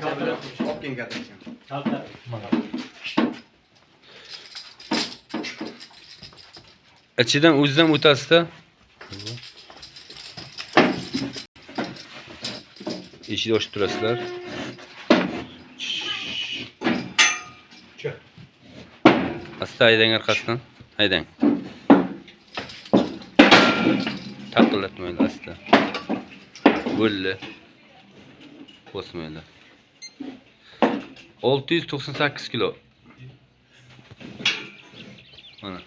Opken kattacham. Ichidan o'zidan o'tasizda. Eshikni ochib turasizlar. Asta haydang orqasidan. Haydang. Taqillatmaydi asta. Bo'ldi. Bosmaydi. 698 kilo. Mana.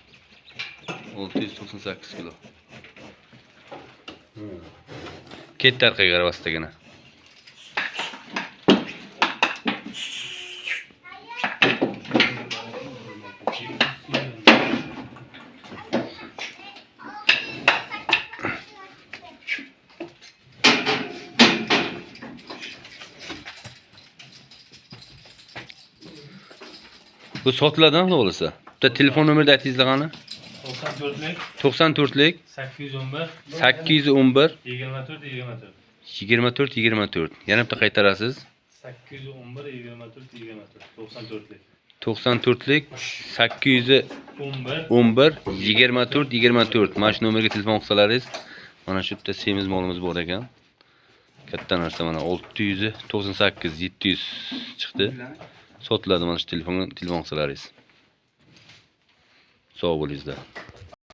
698 kilo. Ketdi orqaga qarab astagina. Bu sotiladimi bo'lsa? Bitta telefon nomerni aytingizlar qani? 94lik 94lik 811 811 24 24 24 24. Yana bitta qaytarasiz. 811 24 24 94lik 94lik 811 24 24. Mana shu nomerga telefon qilsalaringiz, mana shu yerda semiz molimiz bor ekan. Katta narsa mana 698 700 chiqdi. Sotiladi mana shu telefon qilsalaringiz. Sog' bo'lingizlar.